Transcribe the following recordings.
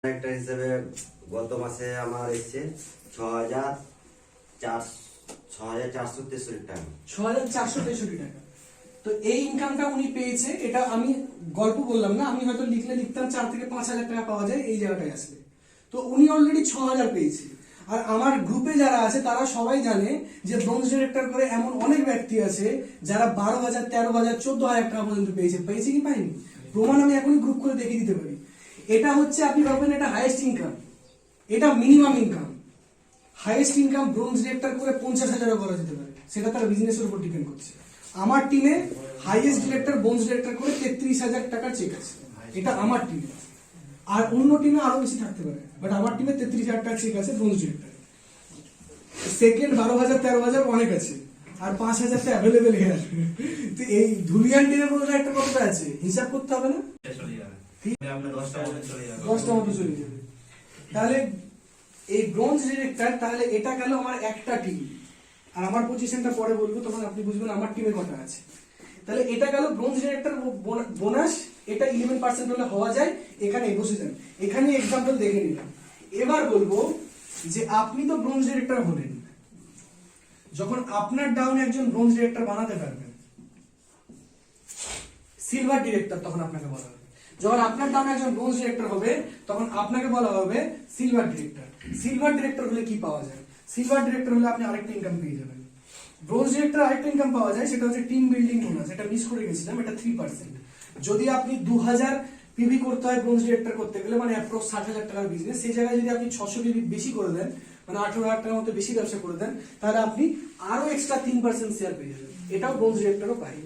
একটা হিসেবে গত মাসে আমার এসছে 6,463 টাকা। 6,463 টাকা। তো এই ইনকামটা উনি পেয়েছে, এটা আমি গল্প বললাম না, আমি হয়তো লিখতাম 4 থেকে 5,000 টাকা পাওয়া যায় এই জায়গাটায় আসলে। তো উনি অলরেডি 6,000 পেয়েছে। আর আমার গ্রুপে যারা আছে তারা সবাই জানে যে ব্রোঞ্জ ডিরেক্টর করে এমন অনেক ব্যক্তি আছে যারা 12,000, 13,000, 14,000 টাকা পর্যন্ত পেয়েছে কি পাইনি? প্রমাণ আমি এখনই গ্রুপ করে দেখিয়ে দিতে পারি। এটা হচ্ছে আপনি ভাববেন এটা হাইয়েস্ট ইনকাম, এটা minimum income. Highest income bronze director করে 50,000 করা যেতে পারে, সেটা তার বিজনেসের উপর ডিপেন্ড করছে। আমার টিমে হাইয়েস্ট ডিরেক্টর ব্রোঞ্জ ডিরেক্টর করে 33,000 টাকার চেক আছে, এটা আমার টিমে। আর অন্য টিমে আরো বেশি থাকতে পারে, বাট আমার টিমে 33,000 টাকার চেক আছে ব্রোঞ্জ ডিরেক্টর। সেকেন্ড 12,000, 13,000 অনেক আছে, আর 5,000 টা অ্যাভেলেবেল হয়ে আসবে। তো এই ধুলিয়ান টিমে ব্রোঞ্জ একটা কতটা আছে হিসাব করতে হবে না, 10টা মতো চলে যাবে। তাহলে এই ব্রোঞ্জ ডিরেক্টর, তাহলে এটা গেল আমার একটা টিম। আর আমার পজিশনটা পরে বলবো, তখন আপনি বুঝবেন আমার টিমে কটা আছে। তাহলে এটা গেল ব্রোঞ্জ ডিরেক্টর বোনাস, এটা 11% হলে হওয়া যায়। এখানে বসে যান, এখানে এক্সাম্পল দেখে নিলাম। এবার বলবো যে আপনি তো ব্রোঞ্জ ডিরেক্টর হলেন, যখন আপনার ডাউনে একজন ব্রোঞ্জ ডিরেক্টর বানাতে পারবেন, সিলভার ডিরেক্টর তখন আপনাকে বলা হবে। যখন আপনার ডাউনে একজন ব্রোঞ্জ ডিরেক্টর হবে তখন আপনাকে বলা হবে সিলভার ডিরেক্টর। সিলভার ডিরেক্টর হলে কি পাওয়া যায়? সিলভার ডিরেক্টর হলে আপনি আরেকটা ইনকাম পেয়ে যাবেন। ব্রোঞ্জ ডিরেক্টর আরেকটা ইনকাম পাওয়া যায়, সেটা হচ্ছে টিম বিল্ডিং বোনাস। এটা মিস করে গেছিলাম, এটা 3%। যদি আপনি 2000 পিভি করতে হয় ব্রোঞ্জ ডিরেক্টর করতে গেলে, মানে অ্যাপ্রক্স 60,000 টাকার বিজনেস, সেই জায়গায় যদি আপনি 600 পিভি বেশি করে দেন, মানে 18,000 টাকার মতো বেশি ব্যবসা করে দেন, তাহলে আপনি আরো এক্সট্রা 3% শেয়ার পেয়ে যাবেন। এটাও ব্রোঞ্জ ডিরেক্টরও পাই,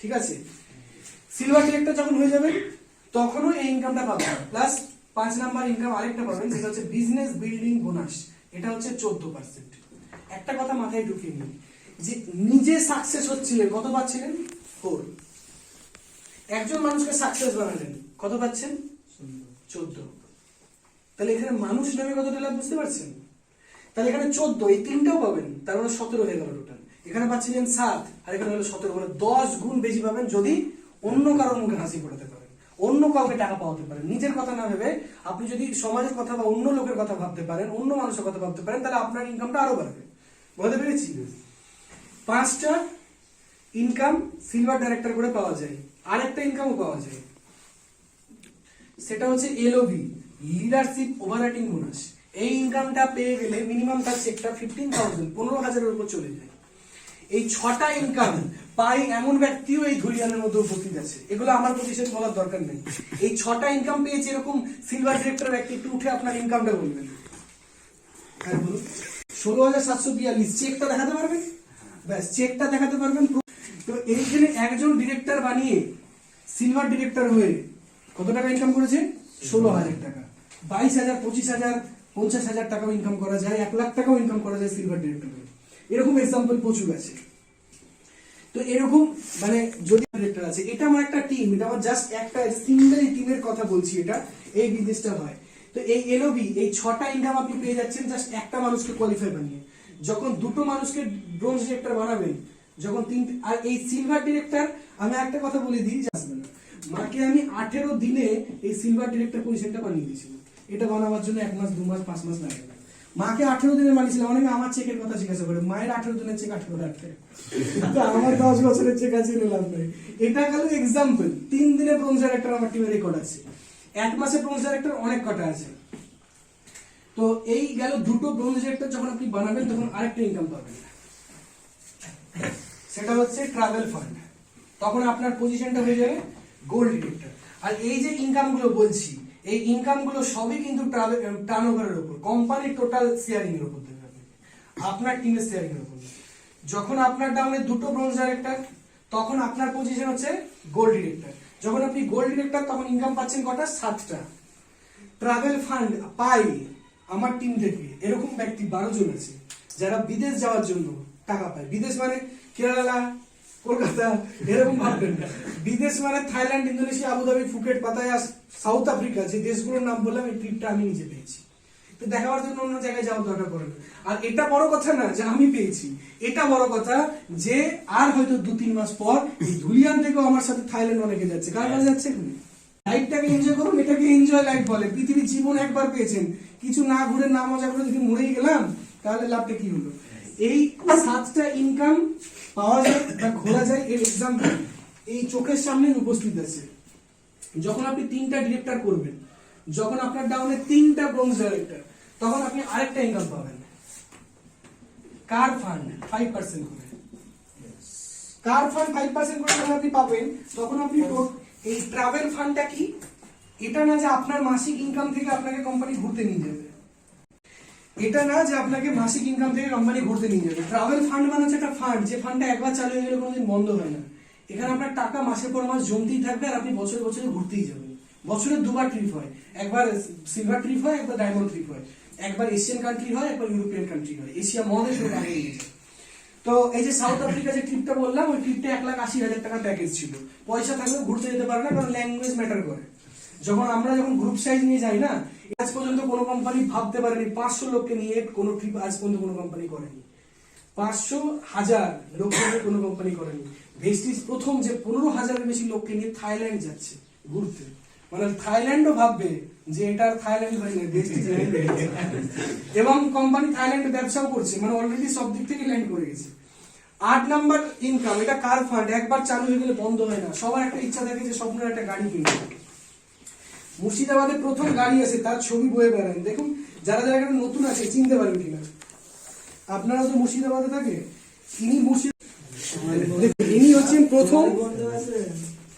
ঠিক আছে। সিলভার ডিরেক্টর যখন হয়ে যাবেন তখনও এই ইনকামটা পাবেন, প্লাস 5 নাম্বার ইনকাম আরেকটা পাবেন, সেটা হচ্ছে বিজনেস বিল্ডিং বোনাস। এটা হচ্ছে 14%। একটা কথা মাথায় ঢুকিয়ে নিন, যে নিজে সাকসেস হচ্ছিলেন কত পাচ্ছিলেন? 4। একজন মানুষকে সাকসেস বানালেন কত পাচ্ছেন? 14। তাহলে এখানে মানুষ নামে কতটা লাভ বুঝতে পারছেন? তাহলে এখানে 14, এই তিনটাও পাবেন, তার মানে 17 হয়ে গেল টোটাল। এখানে পাচ্ছিলেন 7, আর এখানে হলো 17, মানে 10 গুণ বেশি পাবেন যদি অন্য কারোর মুখে হাসি ফোটাতে পারেন, অন্য কাউকে টাকা পাওয়াতে পারেন। নিজের কথা না ভেবে আপনি যদি সমাজের কথা বা অন্য লোকের কথা ভাবতে পারেন, অন্য মানুষের কথা ভাবতে পারেন, তাহলে আপনার ইনকামটা আরো বাড়বে। বুঝতে পেরেছি? 5টা ইনকাম সিলভার ডাইরেক্টর করে পাওয়া যায়। আরেকটা ইনকামও পাওয়া যায়, সেটা হচ্ছে এলওবি, লিডারশিপ ওভাররাইটিং বোনাস। এই ইনকামটা পেয়ে গেলে মিনিমাম তার চেকটা 15,000, 15,000-এর উপর চলে যায়। এই 6টা ইনকাম পাই এমন ব্যক্তিও এই ধুলিয়ানের মধ্যে উপস্থিত আছে। এগুলো আমার পজিশন বলার দরকার নেই। এই 6টা ইনকাম পেয়েছে এরকম সিলভার ডিরেক্টর ব্যক্তি, একটু উঠে আপনার ইনকামটা বলবেন। হ্যাঁ বলুন। 16,742 চেকটা দেখাতে পারবেন? ব্যাস, চেকটা দেখাতে পারবেন। তো এইখানে একজন ডিরেক্টর বানিয়ে সিলভার ডিরেক্টর হয়ে কত টাকা ইনকাম করেছে? 16,000 টাকা। 22,000, 25,000, 50,000 টাকাও ইনকাম করা যায়, 1 লাখ টাকাও ইনকাম করা যায় সিলভার ডিরেক্টর হয়ে। এরকম এক্সাম্পল প্রচুর আছে। তো এরকম মানে যদি ডিরেক্টর আছে, এটা আমার একটা টিম, এটা আমার জাস্ট একটা সিঙ্গেল টিমের কথা বলছি, এটা এই বিজনেসটা হয়। তো এই এলওবি, এই 6টা ইনকাম আপনি পেয়ে যাচ্ছেন জাস্ট একটা মানুষকে কোয়ালিফাই বানিয়ে। যখন 2টো মানুষকে ব্রোঞ্জ ডিরেক্টর বানাবেন, যখন 3, আর এই সিলভার ডিরেক্টর, আমি একটা কথা বলে দিই, আসবে না, মাকে আমি 18 দিনে এই সিলভার ডিরেক্টর পজিশনটা বানিয়ে দিয়েছিলাম। এটা বানাবার জন্য 1 মাস, 2 মাস, 5 মাস লাগে না। মাকে 18 দিনে বানিয়েছিলাম। অনেকে আমার চেকের কথা জিজ্ঞাসা করে, মায়ের 18 দিনের চেক 18,000 টাকা, আমার 10 বছরের চেক আছে, নিলাম নাই। এটা গেল এক্সাম্পল। 3 দিনে ব্রোঞ্জ ডাইরেক্টর আমার টিমে রেকর্ড আছে, 1 মাসে ব্রোঞ্জ ডাইরেক্টর অনেক কটা আছে। তো এই গেল 2টো ব্রোঞ্জ ডাইরেক্টর যখন আপনি বানাবেন তখন আরেকটা ইনকাম পাবেন, সেটা হচ্ছে ট্রাভেল ফান্ড। তখন আপনার পজিশনটা হয়ে যাবে গোল্ড ডিরেক্টর। আর এই যে ইনকামগুলো বলছি, এই ইনকামগুলো সবই কিন্তু টার্নওভারের উপর, কোম্পানির টোটাল শেয়ারিং এর উপর দেবে, আপনার টিমের শেয়ারিং এর উপর। যখন আপনার ডাউনে 2টো ব্রোঞ্জ ডাইরেক্টর, তখন আপনার পজিশন হচ্ছে গোল্ড ডিরেক্টর। যখন আপনি গোল্ড ডিরেক্টর তখন ইনকাম পাচ্ছেন কটা? 7টা। ট্রাভেল ফান্ড পাই আমার টিম থেকে এরকম ব্যক্তি 12 জন আছে, যারা বিদেশ যাওয়ার জন্য টাকা পায়। বিদেশ মানে কেরালা, কলকাতা এরকম ভাববেন না। বিদেশ মানে Thailand, Indonesia, Abu Dhabi, Phuket, Pattaya, south Africa, যে দেশগুলোর নাম বললাম, এই ট্রিপটা আমি নিজে পেয়েছি। তো দেখাবার জন্য অন্য জায়গায় যাওয়ার দরকার পড়ে না। আর এটা বড় কথা না যে আমি পেয়েছি, এটা বড় কথা যে আর হয়তো 2-3 মাস পর এই ধুলিয়ান থেকেও আমার সাথে থাইল্যান্ড অনেকে যাচ্ছে। কার কাছে যাচ্ছে? লাইফটাকে এনজয় করুন, এটাকে এনজয় লাইফ বলে। পৃথিবীর জীবন একবার পেয়েছেন, কিছু না ঘুরে না মজা করে যদি মরেই গেলাম তাহলে লাভটা কি হলো? এই 7টা ইনকাম পাওয়া যায় বা ঘোরা যায় এর এক্সাম্পল এই চোখের সামনে উপস্থিত আছে। যখন আপনি 3টা ডিরেক্টর করবেন, যখন আপনার ডাউনে 3টা ব্রোঞ্জ ডাইরেক্টর, তখন আপনি আরেকটা ইনকাম পাবেন, কার ফান্ড 5% করে। কার ফান্ড 5% করে যখন আপনি পাবেন, তখন আপনি এই ট্রাভেল ফান্ডটা কি, এটা না যে আপনার মাসিক ইনকাম থেকে আপনাকে কোম্পানি ঘুরতে নিয়ে যাবে, এটা না যে আপনাকে মাসিক ইনকাম থেকে কোম্পানি ঘুরতে নিয়ে যাবে। ট্রাভেল ফান্ড মানে হচ্ছে একটা ফান্ড, যে ফান্ডটা একবার চালু হয়ে গেলে কোনোদিন বন্ধ হয় না। এখানে আপনার টাকা মাসের পর মাস জমতেই থাকবে আর আপনি বছরে বছরে ঘুরতেই যাবেন। বছরে 2বার ট্রিপ হয়, একবার সিলভার ট্রিপ হয়, একবার ডায়মন্ড ট্রিপ হয়, একবার এশিয়ান কান্ট্রি হয়, একবার ইউরোপিয়ান কান্ট্রি হয়, এশিয়া মহাদেশ আগে নিয়ে যায়। তো এই যে সাউথ আফ্রিকা যে ট্রিপটা বললাম, ওই ট্রিপটা 1,80,000 টাকা প্যাকেজ ছিল। পয়সা থাকলেও ঘুরতে যেতে পারে না, কারণ ল্যাঙ্গুয়েজ ম্যাটার করে। আমরা যখন গ্রুপ সাইজ নিয়ে যাই না, আজ পর্যন্ত কোনো কোম্পানি ভাবতে পারেনি 500 লোককে নিয়ে কোনো ট্রিপ আজ পর্যন্ত কোনো কোম্পানি করেনি। 500,000 লোক নিয়ে কোনো কোম্পানি করেনি। ভেস্টিজ প্রথম যে 15,000-এর বেশি লোককে নিয়ে থাইল্যান্ড যাচ্ছে ঘুরতে, মানে থাইল্যান্ডও ভাববে যে এটা থাইল্যান্ড হয় না, ভেস্টিজ ল্যান্ড হয়ে গেছে। এবং কোম্পানি থাইল্যান্ডে ব্যবসাও করছে, মানে অলরেডি সব দিক থেকে ল্যান্ড করে গেছে। 8 নাম্বার ইনকাম, এটা কার ফান্ড, একবার চালু হয়ে গেলে বন্ধ হয় না। সবার একটা ইচ্ছা থাকে যে স্বপ্নের একটা গাড়ি কিনবে। মুর্শিদাবাদে প্রথম গাড়ি আছে, তার ছবি বয়ে বেড়ান, দেখুন যারা যারা এখানে নতুন আছে চিনতে পারেন কিনা। আপনারা তো মুর্শিদাবাদে থাকে, ইনি হচ্ছেন প্রথম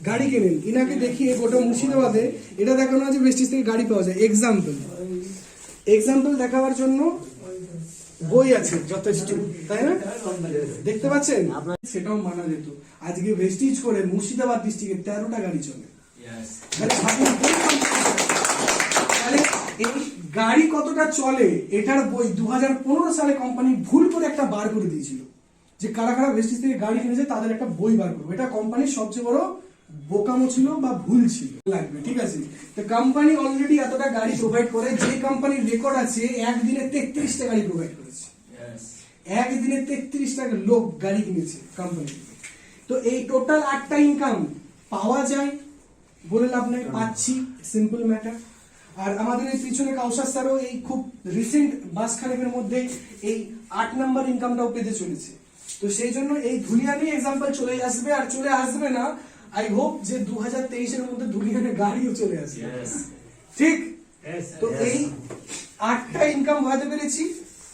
গাড়ি কেনেন। ইনাকে দেখিয়ে গোটা মুর্শিদাবাদে এটা দেখানো আছে ভেস্টিজ থেকে গাড়ি পাওয়া যায়। এক্সাম্পল দেখাবার জন্য বই আছে যথেষ্ট, তাই না? দেখতে পাচ্ছেন, সেটাও মানা যেত। আজকে ভেস্টিজ করে মুর্শিদাবাদ ডিস্ট্রিক্টে 13টা গাড়ি চলে। তাহলে এই গাড়ি কতটা চলে এটার বই 2015 সালে কোম্পানি ভুল করে একটা বার করে দিয়েছিল, যে কারা কারা ভেস্টিজ থেকে গাড়ি কিনেছে তাদের একটা বই বার করবো। এটা কোম্পানির সবচেয়ে বড় বোকামো ছিল বা ভুল ছিল লাগবে, ঠিক আছে? তো কোম্পানি অলরেডি এতটা গাড়ি প্রোভাইড করে, যে কোম্পানির রেকর্ড আছে একদিনে 33টা গাড়ি প্রোভাইড করেছে। একদিনে 33টা লোক গাড়ি কিনেছে কোম্পানি। তো এই টোটাল 8টা ইনকাম পাওয়া যায় বলে লাভ নাই, পাচ্ছি, সিম্পল ম্যাটার। আর আমাদের এই পিছনে কাউসার স্যারও এই খুব রিসেন্ট মাসখানেকের মধ্যে এই 8 নাম্বার ইনকামটাও পেতে চলেছে। তো সেই জন্য এই ধুলিয়ানি এক্সাম্পল চলে আসবে, আর চলে আসবে না, আই হোপ যে 2023-এর মধ্যে ধুলিয়ানে গাড়িও চলে আসবে, ঠিক? তো এই 8টা ইনকাম হতে পেরেছি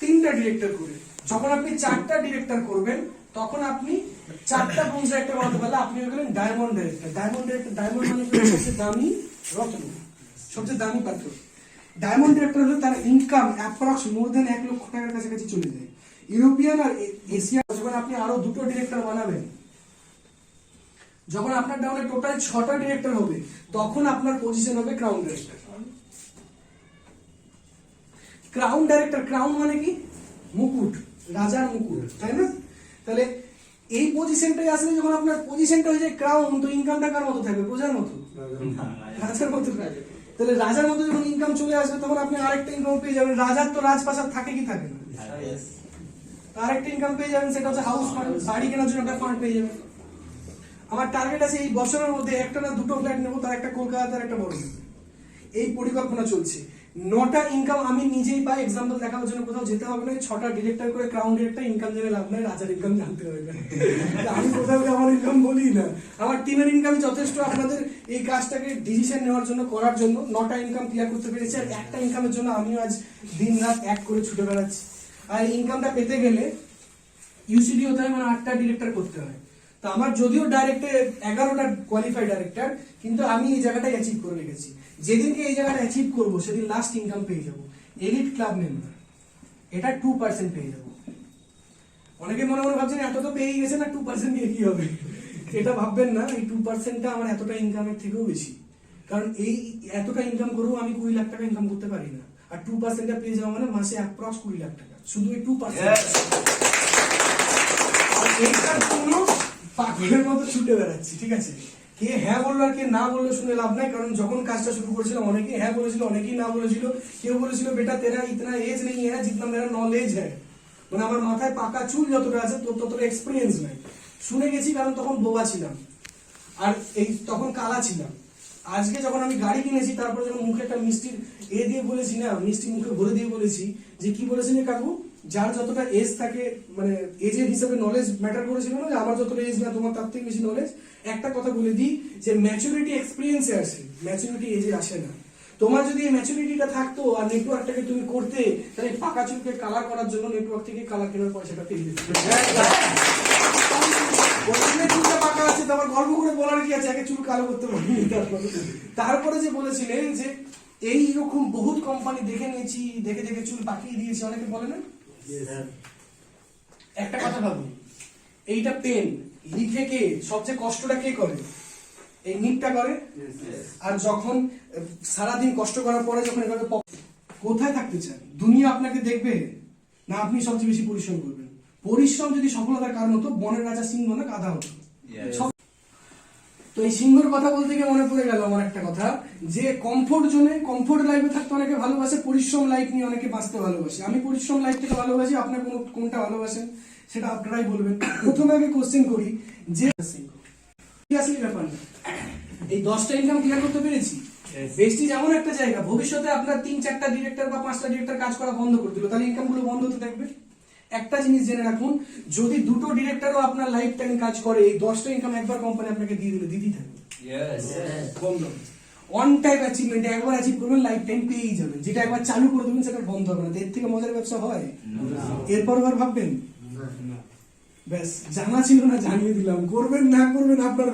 3টা ডিরেক্টর করে। যখন আপনি 4টা ডিরেক্টর করবেন, তখন আপনি 4টা ব্রোঞ্জ ডাইরেক্টর বানাতে পারলে আপনি হয়ে গেলেন ডায়মন্ড ডাইরেক্টর। ডায়মন্ড মানে সবচেয়ে দামি রত্ন, সবচেয়ে দামি পাথর। ডায়মন্ড ডিরেক্টর হলে তার ইনকাম অ্যাপ্রক্স মোর দেন 1 লক্ষ টাকার কাছাকাছি চলে যায়। ইউরোপিয়ান আর এশিয়া যখন আপনি আরো 2টো ডিরেক্টর বানাবেন, যখন আপনার ডাউনে টোটাল 6টা ডিরেক্টর হবে, তখন আপনার পজিশন হবে crown director. Crown director, crown মানে কি? মুকুট, রাজার মুকুট, তাই না? তাহলে এই পজিশনটাই আসলে যখন আপনার পজিশনটা হয়ে যায় ক্রাউন, তো ইনকামটা কার মতো থাকবে? প্রজার মতো, রাজার মতো থাকবে। তাহলে রাজার মতো যখন ইনকাম চলে আসবে, তখন আপনি আরেকটা ইনকাম পেয়ে যাবেন। রাজার তো রাজপ্রাসাদ থাকে কি থাকে না, আরেকটা ইনকাম পেয়ে যাবেন, সেটা হচ্ছে হাউস ফান্ড, বাড়ি কেনার জন্য একটা ফান্ড পেয়ে যাবেন। আমার টার্গেট আছে এই বছরের মধ্যে 1টা না 2টো ফ্ল্যাট নেবো, তার একটা কলকাতার একটা বড় নেবো। এই পরিকল্পনা চলছে। 9টা ইনকাম আমি নিজেই পাই, এক্সাম্পল দেখানোর জন্য কোথাও যেতে হবে না। 6টা ডিরেক্টর করে ক্রাউন ডিরেক্টর ইনকাম জেনে লাভ নাই, রাজার ইনকাম জানতে হবে না। আমি কোথাও আমার ইনকাম বলি না, আমার টিমের ইনকাম যথেষ্ট আপনাদের এই কাজটাকে ডিসিশন নেওয়ার জন্য, করার জন্য। 9টা ইনকাম ক্লিয়ার করতে পেরেছি, আর একটা ইনকামের জন্য আমিও আজ দিন রাত এক করে ছুটে বেড়াচ্ছি। আর ইনকামটা পেতে গেলে ইউসিডি হতে হয়, মানে 8টা ডিরেক্টর করতে হয়। তো আমার যদিও ডাইরেক্টে 11টা কোয়ালিফাইড ডাইরেক্টর, কিন্তু আমি এই জায়গাটাই অ্যাচিভ করে রেখেছি। যেদিনকে এই জায়গাটা অ্যাচিভ করবো, সেদিন লাস্ট ইনকাম পেয়ে যাবো এলিট ক্লাব মেম্বার, এটা 2% পেয়ে যাবো। অনেকে মনে মনে ভাবছেন এত তো পেয়ে গেছে না, 2% নিয়ে কি হবে? এটা ভাববেন না, এই 2%টা আমার এতটা ইনকামের থেকেও বেশি। কারণ এই এতটা ইনকাম করেও আমি 20 লাখ টাকা ইনকাম করতে পারি না, আর 2%টা পেয়ে যাওয়া মানে মাসে অ্যাপ্রক্স 20 লাখ টাকা, শুধু এই 2%। আর এইটার জন্য পাগলের মতো ছুটে বেড়াচ্ছি, ঠিক আছে? কে হ্যাঁ বললো আর কে না বললো শুনে লাভ নাই, কারণ যখন কাজটা শুরু করেছিলাম অনেকেই হ্যাঁ বলেছিল, অনেকেই না বলেছিল। কেউ বলেছিল বেটা তেরা ইতনা এজ নেই হ্যাঁ জিতনা মেরা নলেজ হ্যাঁ, মানে আমার মাথায় পাকা চুল যতটা আছে তোর ততটা এক্সপিরিয়েন্স নাই। শুনে গেছি, কারণ তখন বোবা ছিলাম, আর এই তখন কালা ছিলাম। আজকে যখন আমি গাড়ি কিনেছি তারপরে যখন মুখে একটা মিষ্টির দিয়ে বলেছি না, মিষ্টি মুখে ভরে দিয়ে বলেছি যে কি বলেছিলেন কাকু, যার যতটা এজ থাকে মানে এজের হিসাবে নলেজ ম্যাটার করেছিল না, যে আমার যতটা এজ না তোমার তার থেকে বেশি নলেজ। একটা কথা বলে দিই যে ম্যাচুরিটি এক্সপিরিয়েন্সে আসে, ম্যাচুরিটি এজে আসে না। তোমার যদি এই ম্যাচুরিটিটা থাকতো আর নেটওয়ার্কটাকে তুমি করতে, তাহলে পাকা চুলকে কালার করার জন্য নেটওয়ার্ক থেকে কালার কেনার পয়সাটা পেয়ে যেতে। চুলটা পাকা আছে তো আমার গল্প করে বলার কি আছে, আগে চুল কালো করতে পারিনি। তারপরে যে বলেছিলেন যে এইরকম বহুত কোম্পানি দেখে নিয়েছি, দেখে দেখে চুল পাকিয়ে দিয়েছি, অনেকে বলে না। একটা কথা ভাবুন, এইটা পেন লিখে কে সবচেয়ে কষ্টটা কে করে? এই নিটটা করে। আর যখন সারাদিন কষ্ট করার পরে যখন এভাবে কোথায় থাকতে চান? দুনিয়া আপনাকে দেখবে না আপনি সবচেয়ে বেশি পরিশ্রম করবেন? পরিশ্রম যদি সফলতার কারণ হতো, বনের রাজা সিংহ না গাধা হতো। তো এই সিংহর কথা বলতে গিয়ে মনে পড়ে গেল আমার একটা কথা, যে কমফোর্ট জোনে, কমফোর্ট লাইফে থাকতে অনেকে ভালোবাসে, পরিশ্রম লাইফ নিয়ে অনেকে বাঁচতে ভালোবাসে। আমি পরিশ্রম লাইফ থেকে ভালোবাসি, আপনার কোনটা ভালোবাসেন সেটা আপনারাই বলবেন। প্রথমে আমি কোশ্চেন করি যে আসলে ব্যাপার না, এই 10টা ইনকাম ক্লিয়ার করতে পেরেছি। বেস্টিজ এমন একটা জায়গা, ভবিষ্যতে আপনার 3-4টা ডিরেক্টর বা 5টা ডিরেক্টর কাজ করা বন্ধ করে দিল, তাহলে ইনকাম গুলো বন্ধ হতে থাকবে। একটা জিনিস জেনে রাখুন, যদি 2টো ডিরেক্টরও আপনার লাইফ টাইম কাজ করে, এই 10টা ইনকাম একবার কোম্পানি আপনাকে দিয়ে দিলে দিতেই থাকবে। বন্ধ অন টাইম অ্যাচিভমেন্ট, একবার অ্যাচিভ করবেন লাইফ টাইম পেয়েই যাবেন। যেটা একবার চালু করে দেবেন সেটা বন্ধ হবে না। এর থেকে মজার ব্যবসা হয়? এরপর আবার ভাববেন? ব্যাস, জানা ছিল না, জানিয়ে দিলাম। করবেন না করবেন আপনার